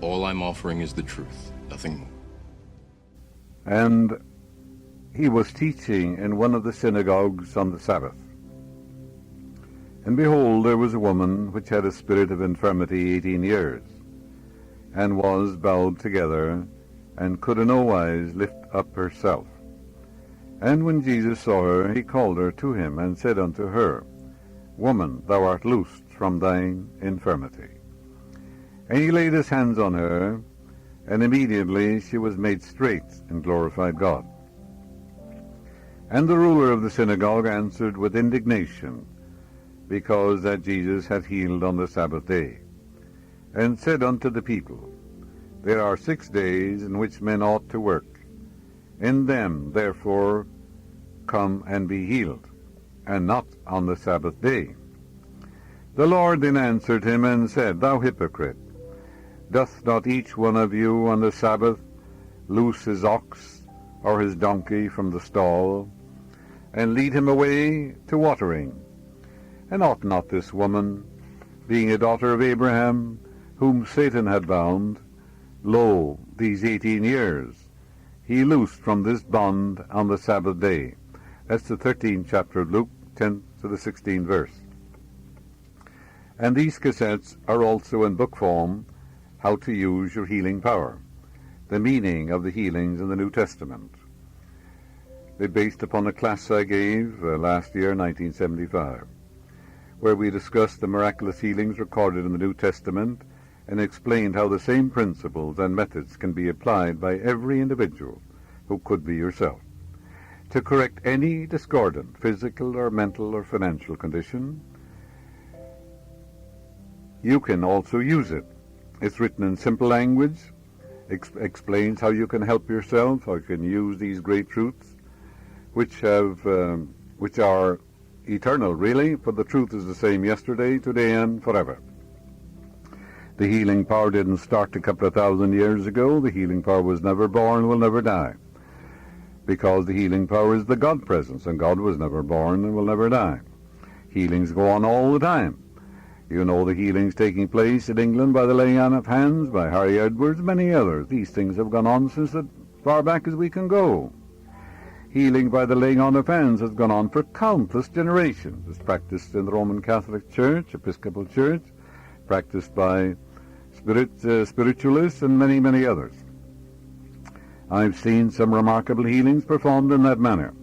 All I'm offering is the truth, nothing more. And he was teaching in one of the synagogues on the Sabbath. And behold, there was a woman which had a spirit of infirmity 18 years, and was bowed together, and could in no wise lift up herself. And when Jesus saw her, he called her to him, and said unto her, Woman, thou art loosed from thine infirmity. And he laid his hands on her, and immediately she was made straight, and glorified God. And the ruler of the synagogue answered with indignation, because that Jesus had healed on the Sabbath day, and said unto the people, There are 6 days in which men ought to work. In them, therefore, come and be healed, and not on the Sabbath day. The Lord then answered him and said, Thou hypocrite, doth not each one of you on the Sabbath loose his ox or his donkey from the stall, and lead him away to watering? And ought not this woman, being a daughter of Abraham, whom Satan had bound, lo, these 18 years, he loosed from this bond on the Sabbath day? That's the 13th chapter of Luke, 10th to the 16th verse. And these cassettes are also in book form, How to Use Your Healing Power, the meaning of the healings in the New Testament. They're based upon a class I gave last year, 1975, where we discussed the miraculous healings recorded in the New Testament and explained how the same principles and methods can be applied by every individual, who could be yourself, to correct any discordant physical or mental or financial condition. You can also use it. It's written in simple language, explains how you can help yourself, how you can use these great truths, which are eternal, really, for the truth is the same yesterday, today, and forever. The healing power didn't start a couple of thousand years ago. The healing power was never born, will never die, because the healing power is the God presence, and God was never born and will never die. Healings go on all the time. You know the healings taking place in England by the laying on of hands, by Harry Edwards, many others. These things have gone on since as far back as we can go. Healing by the laying on of hands has gone on for countless generations. It's practiced in the Roman Catholic Church, Episcopal Church, practiced by spiritualists and many, many others. I've seen some remarkable healings performed in that manner.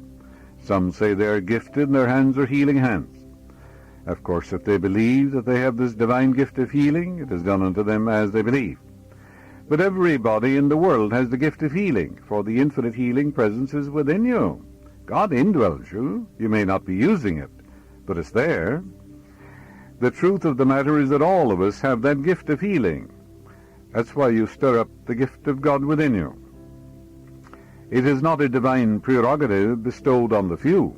Some say they are gifted and their hands are healing hands. Of course, if they believe that they have this divine gift of healing, it is done unto them as they believe. But everybody in the world has the gift of healing, for the infinite healing presence is within you. God indwells you. You may not be using it, but it's there. The truth of the matter is that all of us have that gift of healing. That's why you stir up the gift of God within you. It is not a divine prerogative bestowed on the few,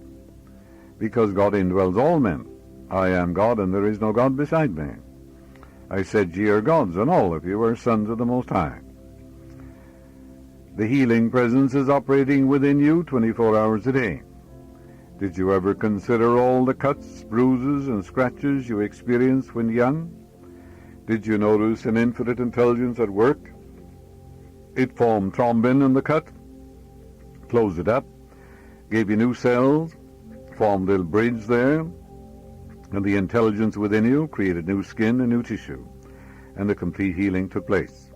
because God indwells all men. I am God, and there is no God beside me. I said, Ye are gods, and all of you are sons of the Most High. The healing presence is operating within you 24 hours a day. Did you ever consider all the cuts, bruises, and scratches you experienced when young? Did you notice an infinite intelligence at work? It formed thrombin in the cut, closed it up, gave you new cells, formed a little bridge there, and the intelligence within you created new skin and new tissue, and the complete healing took place.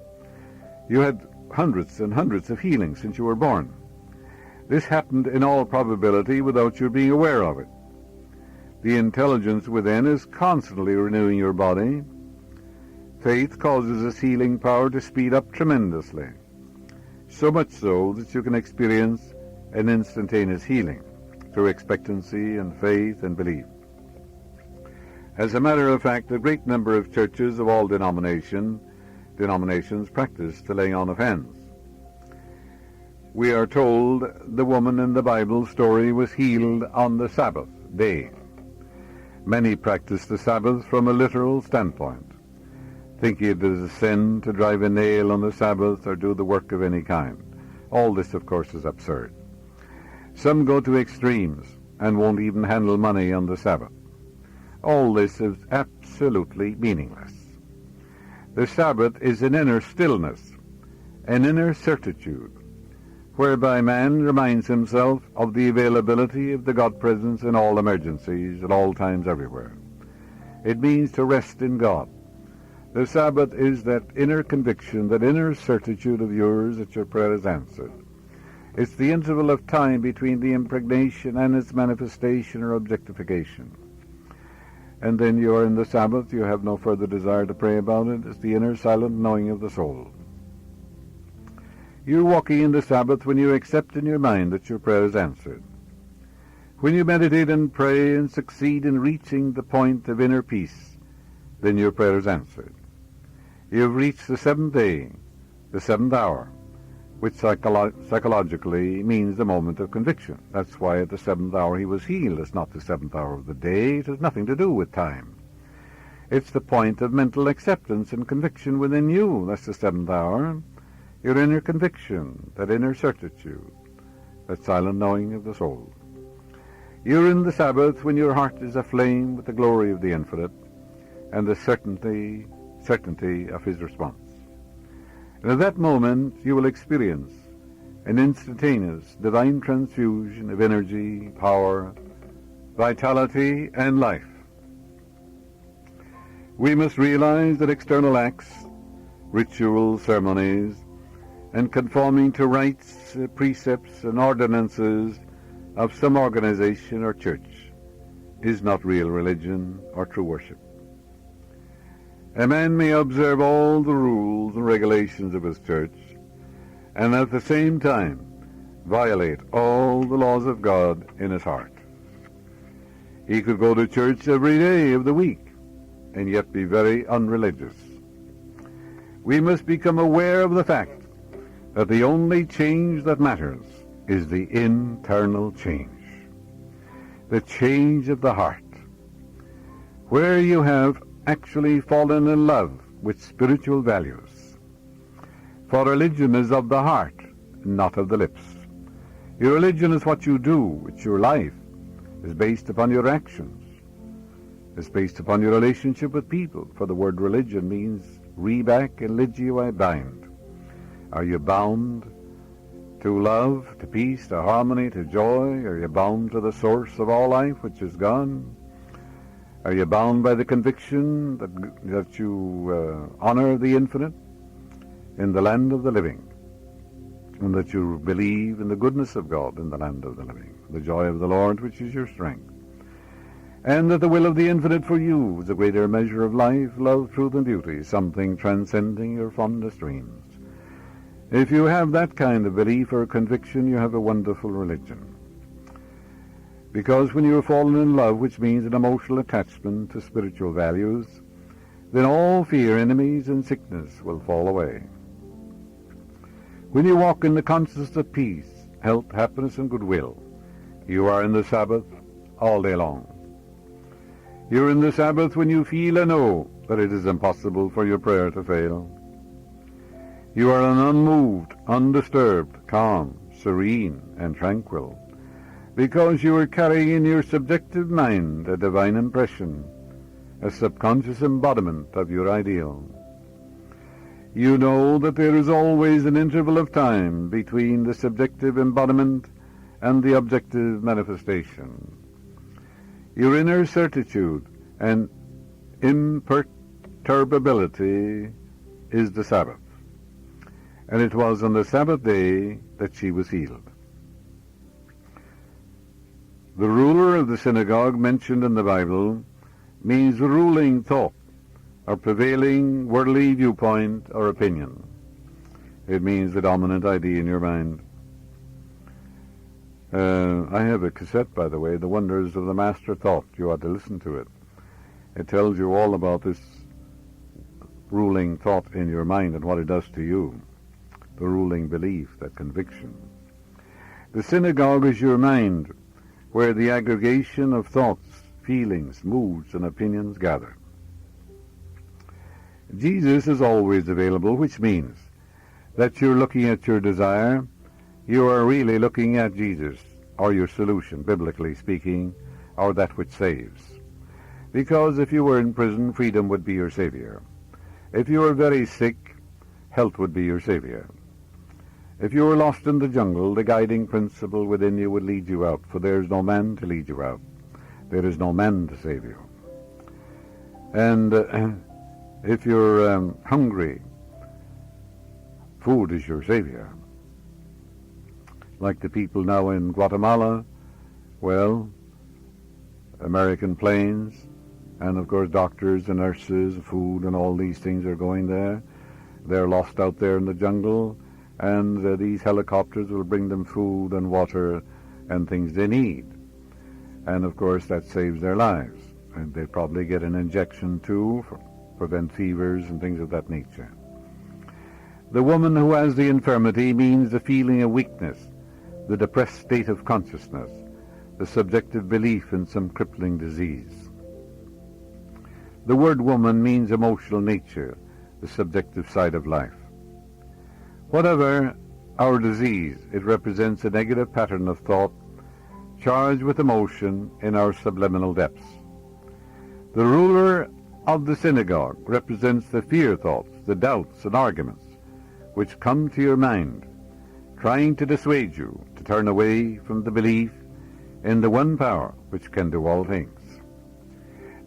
You had hundreds and hundreds of healings since you were born. This happened in all probability without your being aware of it. The intelligence within is constantly renewing your body. Faith causes this healing power to speed up tremendously, so much so that you can experience an instantaneous healing through expectancy and faith and belief. As a matter of fact, a great number of churches of all denominations practice the laying on of hands. We are told the woman in the Bible story was healed on the Sabbath day. Many practice the Sabbath from a literal standpoint, thinking it is a sin to drive a nail on the Sabbath or do the work of any kind. All this, of course, is absurd. Some go to extremes and won't even handle money on the Sabbath. All this is absolutely meaningless. The Sabbath is an inner stillness, an inner certitude, whereby man reminds himself of the availability of the God presence in all emergencies, at all times, everywhere. It means to rest in God. The Sabbath is that inner conviction, that inner certitude of yours that your prayer is answered. It's the interval of time between the impregnation and its manifestation or objectification. And then you are in the Sabbath, you have no further desire to pray about it. It's the inner silent knowing of the soul. You're walking in the Sabbath when you accept in your mind that your prayer is answered. When you meditate and pray and succeed in reaching the point of inner peace, then your prayer is answered. You've reached the seventh day, the seventh hour, which psychologically means the moment of conviction. That's why at the seventh hour he was healed. It's not the seventh hour of the day. It has nothing to do with time. It's the point of mental acceptance and conviction within you. That's the seventh hour. Your inner conviction, that inner certitude, that silent knowing of the soul. You're in the Sabbath when your heart is aflame with the glory of the infinite and the certainty of his response. And at that moment you will experience an instantaneous divine transfusion of energy, power, vitality, and life. We must realize that external acts, rituals, ceremonies, and conforming to rites, precepts, and ordinances of some organization or church is not real religion or true worship. A man may observe all the rules and regulations of his church and at the same time violate all the laws of God in his heart. He could go to church every day of the week and yet be very unreligious. We must become aware of the fact that the only change that matters is the internal change, the change of the heart, where you have actually fallen in love with spiritual values. For religion is of the heart, not of the lips. Your religion is what you do. It's your life. It's based upon your actions. It's based upon your relationship with people. For the word religion means reback and ligio, I bind. Are you bound to love, to peace, to harmony, to joy? Are you bound to the source of all life, which is God? Are you bound by the conviction that you honor the infinite in the land of the living, and that you believe in the goodness of God in the land of the living, the joy of the Lord, which is your strength, and that the will of the infinite for you is a greater measure of life, love, truth, and beauty, something transcending your fondest dreams? If you have that kind of belief or conviction, you have a wonderful religion. Because when you have fallen in love, which means an emotional attachment to spiritual values, then all fear, enemies, and sickness will fall away. When you walk in the consciousness of peace, health, happiness, and goodwill, you are in the Sabbath all day long. You're in the Sabbath when you feel and know that it is impossible for your prayer to fail. You are an unmoved, undisturbed, calm, serene, and tranquil, because you are carrying in your subjective mind a divine impression, a subconscious embodiment of your ideal. You know that there is always an interval of time between the subjective embodiment and the objective manifestation. Your inner certitude and imperturbability is the Sabbath. And it was on the Sabbath day that she was healed. The ruler of the synagogue mentioned in the Bible means ruling thought or prevailing worldly viewpoint or opinion. It means the dominant idea in your mind. I have a cassette, by the way, The Wonders of the Master Thought. You ought to listen to it. It tells you all about this ruling thought in your mind and what it does to you, the ruling belief, that conviction. The synagogue is your mind, where the aggregation of thoughts, feelings, moods, and opinions gather. Jesus is always available, which means that you're looking at your desire, you are really looking at Jesus, or your solution, biblically speaking, or that which saves. Because if you were in prison, freedom would be your savior. If you were very sick, health would be your savior. If you were lost in the jungle, the guiding principle within you would lead you out, for there is no man to lead you out. There is no man to save you. And if you're hungry, food is your savior. Like the people now in Guatemala, well, American planes, and of course doctors and nurses, food and all these things are going there. They're lost out there in the jungle, and these helicopters will bring them food and water and things they need. And of course that saves their lives. And they probably get an injection too for prevent fevers and things of that nature. The woman who has the infirmity means the feeling of weakness, the depressed state of consciousness, the subjective belief in some crippling disease. The word woman means emotional nature, the subjective side of life. Whatever our disease, it represents a negative pattern of thought charged with emotion in our subliminal depths. The ruler of the synagogue represents the fear thoughts, the doubts and arguments which come to your mind, trying to dissuade you to turn away from the belief in the one power which can do all things.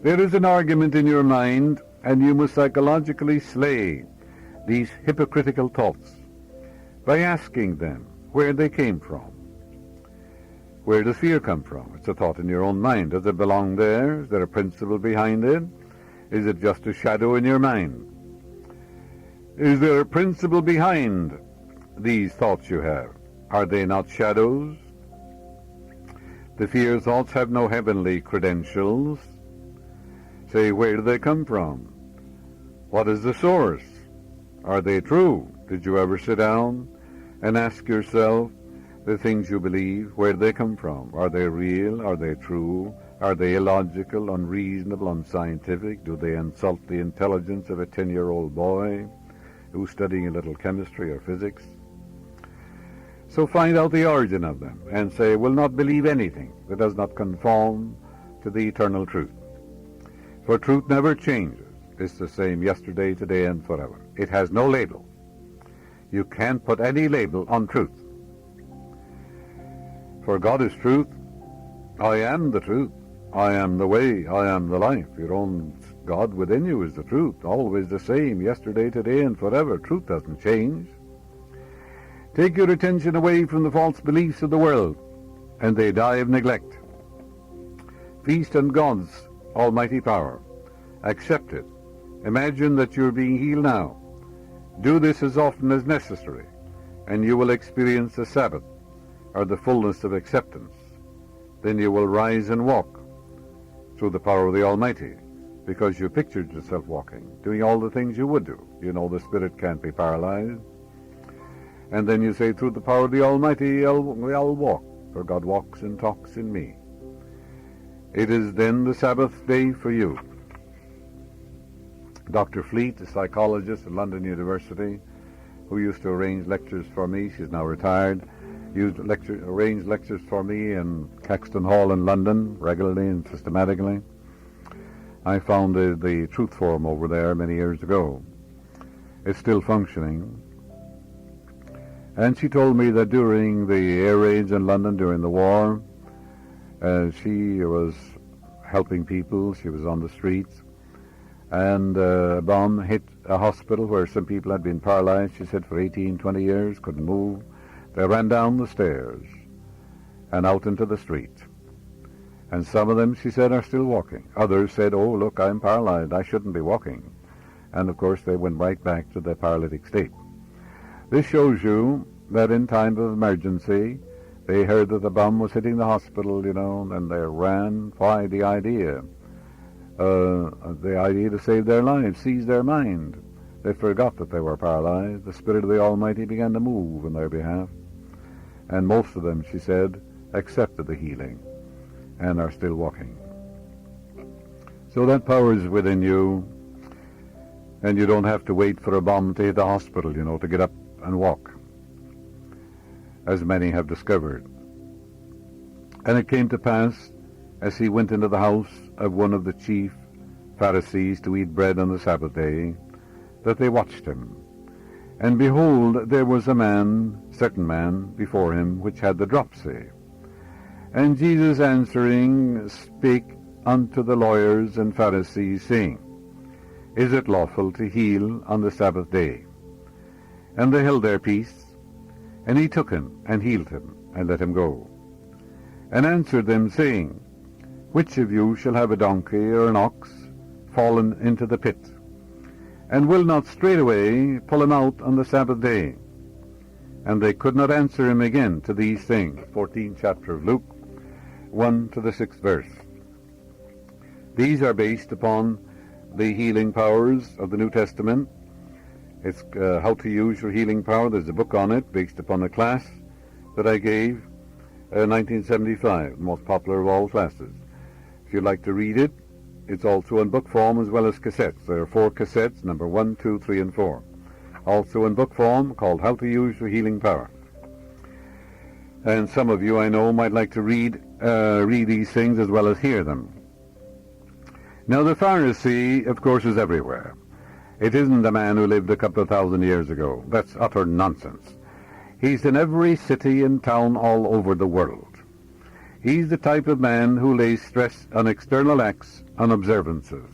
There is an argument in your mind, and you must psychologically slay these hypocritical thoughts by asking them where they came from. Where does fear come from? It's a thought in your own mind. Does it belong there? Is there a principle behind it? Is it just a shadow in your mind? Is there a principle behind these thoughts you have? Are they not shadows? The fear thoughts have no heavenly credentials. Say, where do they come from? What is the source? Are they true? Did you ever sit down and ask yourself the things you believe, where do they come from? Are they real? Are they true? Are they illogical, unreasonable, unscientific? Do they insult the intelligence of a 10-year-old boy who's studying a little chemistry or physics? So find out the origin of them and say, will not believe anything that does not conform to the eternal truth. For truth never changes. It's the same yesterday, today, and forever. It has no label. You can't put any label on truth. For God is truth. I am the truth. I am the way. I am the life. Your own God within you is the truth. Always the same, yesterday, today, and forever. Truth doesn't change. Take your attention away from the false beliefs of the world, and they die of neglect. Feast on God's almighty power. Accept it. Imagine that you're being healed now. Do this as often as necessary, and you will experience the Sabbath, or the fullness of acceptance. Then you will rise and walk through the power of the Almighty, because you pictured yourself walking, doing all the things you would do. You know the spirit can't be paralyzed. And then you say, through the power of the Almighty, I'll walk, for God walks and talks in me. It is then the Sabbath day for you. Dr. Fleet, a psychologist at London University, who used to arrange lectures for me, she's now retired, arranged lectures for me in Caxton Hall in London regularly and systematically. I founded the Truth Forum over there many years ago. It's still functioning. And she told me that during the air raids in London during the war, she was helping people. She was on the streets, and a bomb hit a hospital where some people had been paralyzed, she said, for 18, 20 years, couldn't move. They ran down the stairs and out into the street. And some of them, she said, are still walking. Others said, oh, look, I'm paralyzed. I shouldn't be walking. And, of course, they went right back to their paralytic state. This shows you that in time of emergency, they heard that the bomb was hitting the hospital, and they ran. Why? The idea to save their lives, seize their mind. They forgot that they were paralyzed. The Spirit of the Almighty began to move on their behalf. And most of them, she said, accepted the healing and are still walking. So that power is within you, and you don't have to wait for a bomb to hit the hospital, to get up and walk, as many have discovered. And it came to pass, as he went into the house of one of the chief Pharisees to eat bread on the Sabbath day, that they watched him. And behold, there was a certain man before him, which had the dropsy. And Jesus answering spake unto the lawyers and Pharisees, saying, Is it lawful to heal on the Sabbath day? And they held their peace. And he took him, and healed him, and let him go. And answered them, saying, Which of you shall have a donkey or an ox fallen into the pit, and will not straightway pull him out on the Sabbath day? And they could not answer him again to these things. 14th chapter of Luke, 1 to the 6th verse. These are based upon the healing powers of the New Testament. It's How to Use Your Healing Power. There's a book on it based upon a class that I gave in 1975, the most popular of all classes. If you'd like to read it, it's also in book form as well as cassettes. There are 4 cassettes, number 1, 2, 3, and 4. Also in book form, called How to Use Your Healing Power. And some of you, I know, might like to read these things as well as hear them. Now, the Pharisee, of course, is everywhere. It isn't a man who lived a couple of thousand years ago. That's utter nonsense. He's in every city and town all over the world. He's the type of man who lays stress on external acts and observances.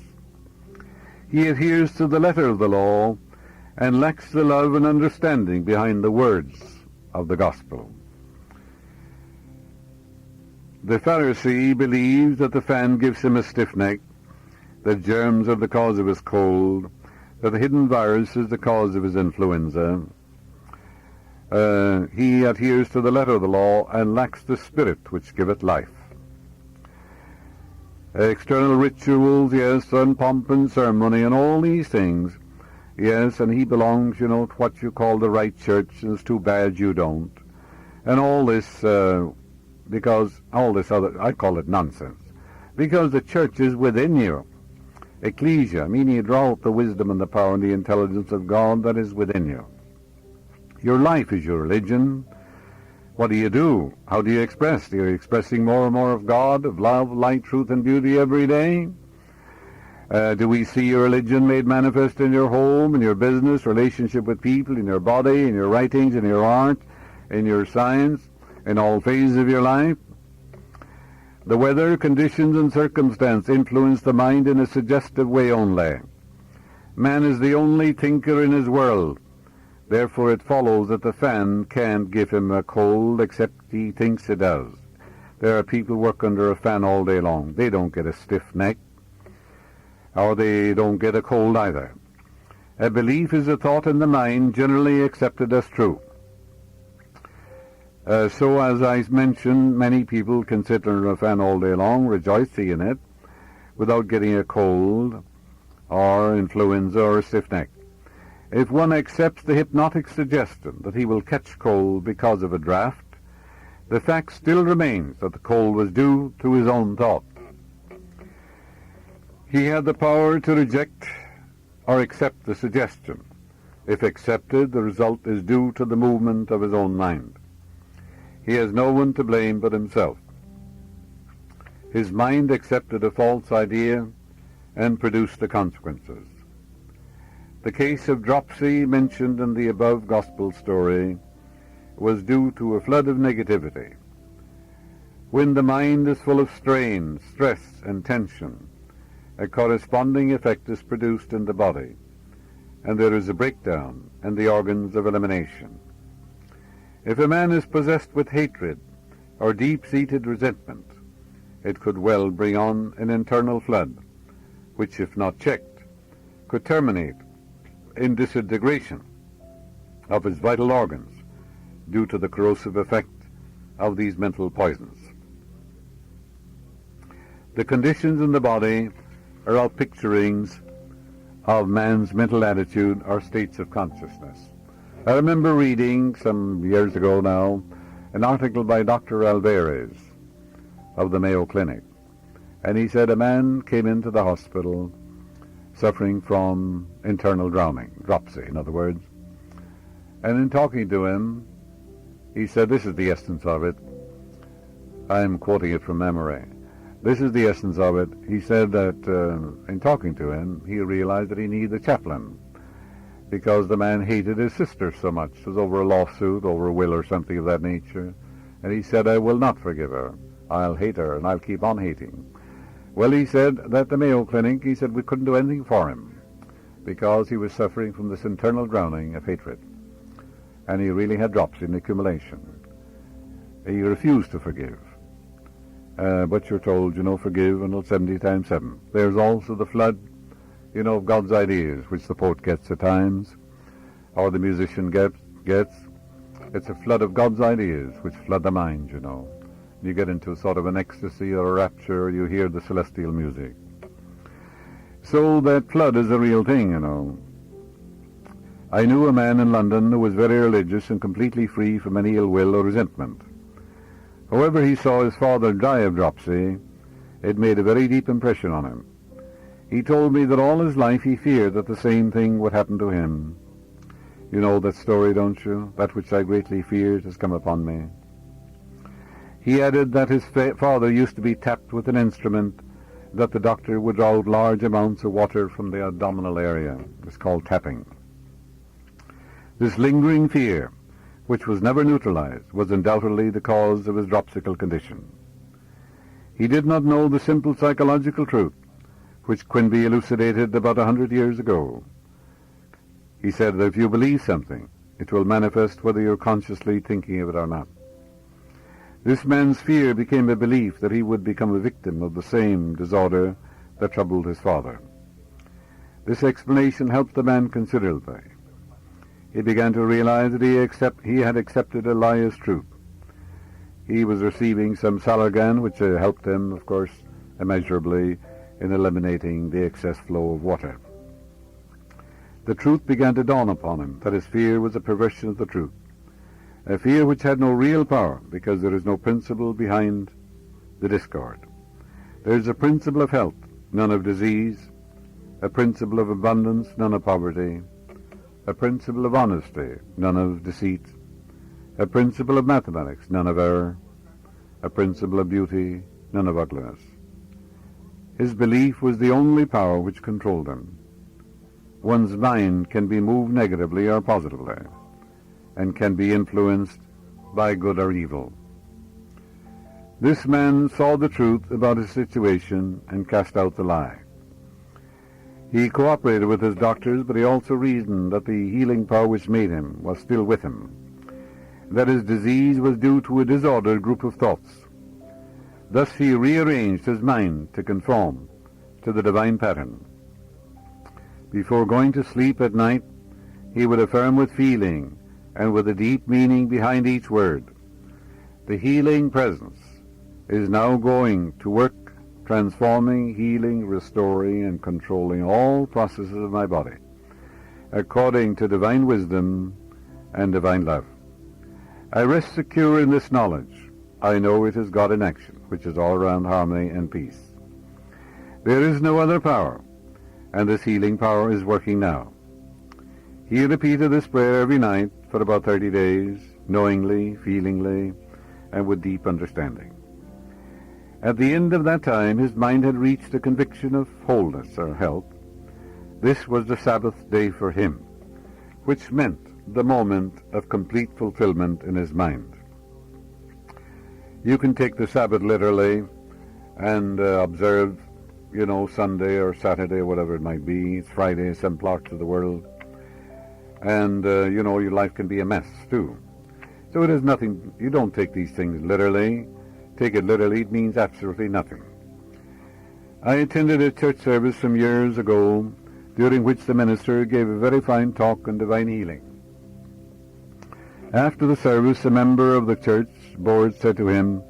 He adheres to the letter of the law and lacks the love and understanding behind the words of the gospel. The Pharisee believes that the fan gives him a stiff neck, that germs are the cause of his cold, that the hidden virus is the cause of his influenza. He adheres to the letter of the law and lacks the spirit which giveth life. External rituals, yes, and pomp and ceremony and all these things, yes, and he belongs, to what you call the right church, and it's too bad you don't. And all this, because all this other, I call it nonsense, because the church is within you. Ecclesia, meaning you draw out the wisdom and the power and the intelligence of God that is within you. Your life is your religion. What do? How do you express? Are you expressing more and more of God, of love, light, truth, and beauty every day? Do we see your religion made manifest in your home, in your business, relationship with people, in your body, in your writings, in your art, in your science, in all phases of your life? The weather, conditions, and circumstance influence the mind in a suggestive way only. Man is the only thinker in his world. Therefore it follows that the fan can't give him a cold except he thinks it does. There are people work under a fan all day long. They don't get a stiff neck, or they don't get a cold either. A belief is a thought in the mind generally accepted as true. So as I mentioned, many people can sit under a fan all day long, rejoicing in it, without getting a cold, or influenza, or a stiff neck. If one accepts the hypnotic suggestion that he will catch cold because of a draft, the fact still remains that the cold was due to his own thought. He had the power to reject or accept the suggestion. If accepted, the result is due to the movement of his own mind. He has no one to blame but himself. His mind accepted a false idea and produced the consequences. The case of dropsy mentioned in the above gospel story was due to a flood of negativity. When the mind is full of strain, stress, and tension, a corresponding effect is produced in the body, and there is a breakdown in the organs of elimination. If a man is possessed with hatred or deep-seated resentment, it could well bring on an internal flood, which, if not checked, could terminate in disintegration of his vital organs due to the corrosive effect of these mental poisons. The conditions in the body are all picturings of man's mental attitude or states of consciousness. I remember reading some years ago now an article by Dr. Alvarez of the Mayo Clinic, and he said a man came into the hospital suffering from internal drowning, dropsy in other words, and in talking to him he said, this is the essence of it, I'm quoting it from memory, this is the essence of it. He said that in talking to him he realized that he needed a chaplain, because the man hated his sister so much. It was over a lawsuit, over a will or something of that nature. And he said, I will not forgive her. I'll hate her, and I'll keep on hating. Well, he said that the Mayo Clinic, he said we couldn't do anything for him because he was suffering from this internal drowning of hatred. And he really had dropsy in accumulation. He refused to forgive. But you're told, forgive until 70 times 7. There's also the flood, of God's ideas, which the poet gets at times, or the musician gets. It's a flood of God's ideas which flood the mind, You get into sort of an ecstasy or a rapture, you hear the celestial music. So that flood is a real thing, I knew a man in London who was very religious and completely free from any ill will or resentment. However, he saw his father die of dropsy. It made a very deep impression on him. He told me that all his life he feared that the same thing would happen to him. You know that story, don't you? That which I greatly feared has come upon me. He added that his father used to be tapped with an instrument that the doctor would draw out large amounts of water from the abdominal area. It's called tapping. This lingering fear, which was never neutralized, was undoubtedly the cause of his dropsical condition. He did not know the simple psychological truth, which Quinby elucidated about 100 years ago. He said that if you believe something, it will manifest whether you're consciously thinking of it or not. This man's fear became a belief that he would become a victim of the same disorder that troubled his father. This explanation helped the man considerably. He began to realize that he had accepted a lie as truth. He was receiving some Salargan, which helped him, of course, immeasurably in eliminating the excess flow of water. The truth began to dawn upon him, that his fear was a perversion of the truth, a fear which had no real power, because there is no principle behind the discord. There is a principle of health, none of disease, a principle of abundance, none of poverty, a principle of honesty, none of deceit, a principle of mathematics, none of error, a principle of beauty, none of ugliness. His belief was the only power which controlled him. One's mind can be moved negatively or positively, and can be influenced by good or evil. This man saw the truth about his situation and cast out the lie. He cooperated with his doctors, but he also reasoned that the healing power which made him was still with him, that his disease was due to a disordered group of thoughts. Thus he rearranged his mind to conform to the divine pattern. Before going to sleep at night, he would affirm with feeling and with a deep meaning behind each word, the healing presence is now going to work, transforming, healing, restoring, and controlling all processes of my body, according to divine wisdom and divine love. I rest secure in this knowledge. I know it is God in action, which is all around harmony and peace. There is no other power, and this healing power is working now. He repeated this prayer every night for about 30 days, knowingly, feelingly, and with deep understanding. At the end of that time, his mind had reached a conviction of wholeness or health. This was the Sabbath day for him, which meant the moment of complete fulfillment in his mind. You can take the Sabbath literally and observe, Sunday or Saturday, whatever it might be. It's Friday in some parts of the world. And, your life can be a mess, too. So it is nothing. You don't take these things literally. Take it literally, it means absolutely nothing. I attended a church service some years ago, during which the minister gave a very fine talk on divine healing. After the service, a member of the church board said to him,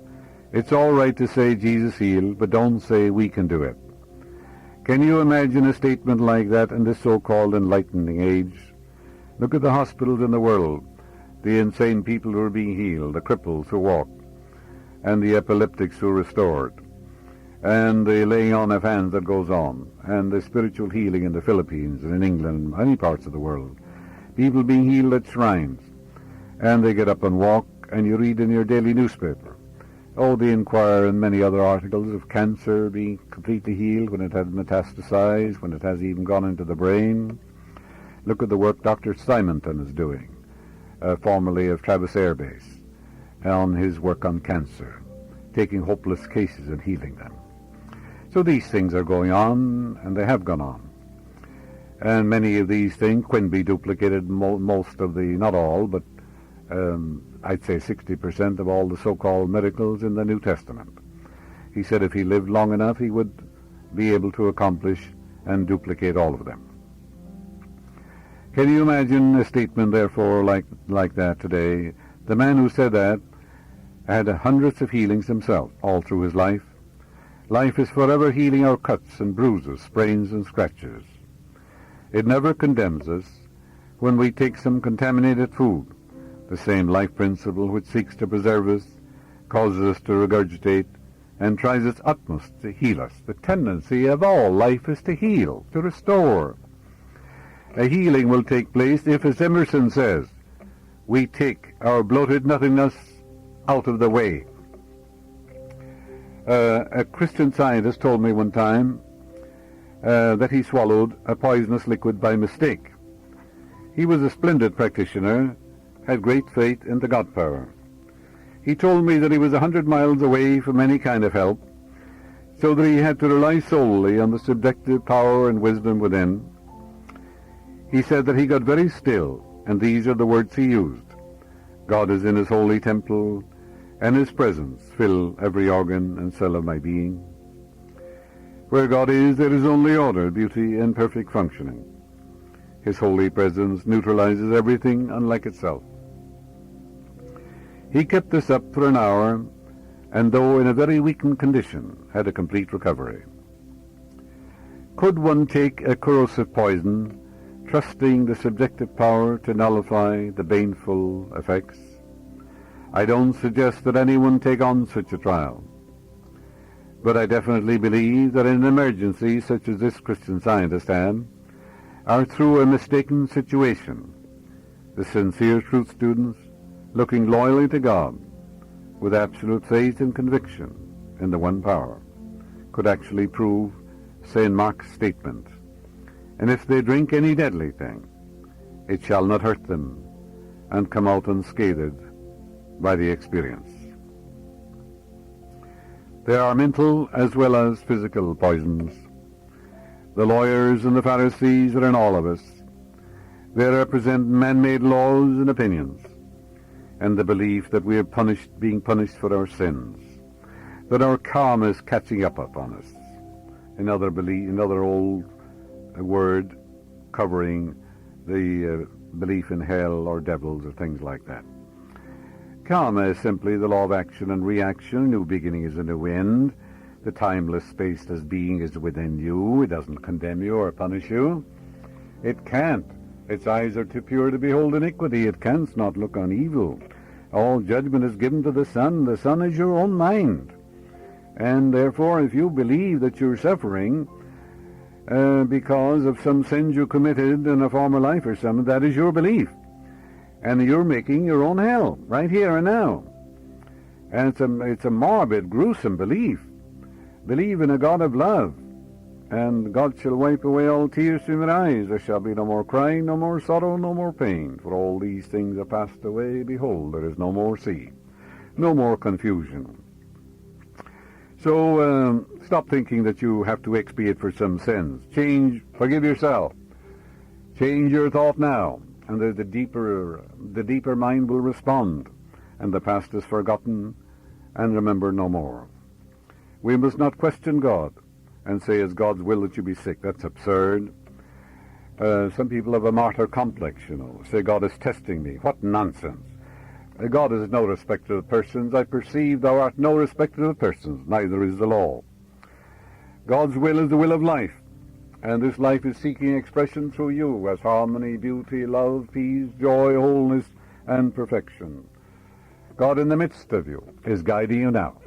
"It's all right to say Jesus healed, but don't say we can do it." Can you imagine a statement like that in this so-called enlightening age? Look at the hospitals in the world, the insane people who are being healed, the cripples who walk, and the epileptics who are restored, and the laying on of hands that goes on, and the spiritual healing in the Philippines and in England and many parts of the world. People being healed at shrines, and they get up and walk, and you read in your daily newspaper, the Inquirer and many other articles of cancer being completely healed when it had metastasized, when it has even gone into the brain. Look at the work Dr. Simonton is doing, formerly of Travis Air Base, on his work on cancer, taking hopeless cases and healing them. So these things are going on, and they have gone on. And many of these things can be duplicated, most of the, not all, but I'd say 60% of all the so-called miracles in the New Testament. He said if he lived long enough, he would be able to accomplish and duplicate all of them. Can you imagine a statement, therefore, like that today? The man who said that had hundreds of healings himself all through his life. Life is forever healing our cuts and bruises, sprains and scratches. It never condemns us when we take some contaminated food. The same life principle which seeks to preserve us, causes us to regurgitate, and tries its utmost to heal us. The tendency of all life is to heal, to restore. A healing will take place if, as Emerson says, we take our bloated nothingness out of the way. A Christian scientist told me one time that he swallowed a poisonous liquid by mistake. He was a splendid practitioner, had great faith in the God power. He told me that he was 100 miles away from any kind of help, so that he had to rely solely on the subjective power and wisdom within. He said that he got very still, and these are the words he used. God is in his holy temple, and his presence fill every organ and cell of my being. Where God is, there is only order, beauty, and perfect functioning. His holy presence neutralizes everything unlike itself. He kept this up for an hour, and though in a very weakened condition, had a complete recovery. Could one take a corrosive poison, trusting the subjective power to nullify the baneful effects? I don't suggest that anyone take on such a trial, but I definitely believe that in an emergency such as this Christian scientist had, or through a mistaken situation, the sincere truth students, looking loyally to God, with absolute faith and conviction in the one power, could actually prove St. Mark's statement, and if they drink any deadly thing, it shall not hurt them, and come out unscathed by the experience. There are mental as well as physical poisons. The lawyers and the Pharisees are in all of us. They represent man-made laws and opinions, and the belief that we are being punished for our sins, that our karma is catching up upon us. Another old word covering the belief in hell or devils or things like that. Karma is simply the law of action and reaction. A new beginning is a new end. The timeless, spaceless being is within you. It doesn't condemn you or punish you. It can't. Its eyes are too pure to behold iniquity. It can't not look on evil. All judgment is given to the Son. The Son is your own mind. And therefore, if you believe that you're suffering because of some sins you committed in a former life or something, that is your belief. And you're making your own hell, right here and now. And it's a morbid, gruesome belief. Believe in a God of love, and God shall wipe away all tears from your eyes. There shall be no more crying, no more sorrow, no more pain. For all these things are passed away. Behold, there is no more sea, no more confusion. So stop thinking that you have to expiate for some sins. Forgive yourself. Change your thought now, and the deeper mind will respond, and the past is forgotten and remembered no more. We must not question God and say it's God's will that you be sick. That's absurd. Some people have a martyr complex, say God is testing me. What nonsense. God is no respecter of persons. I perceive thou art no respecter of persons, neither is the law. God's will is the will of life, and this life is seeking expression through you as harmony, beauty, love, peace, joy, wholeness, and perfection. God in the midst of you is guiding you now.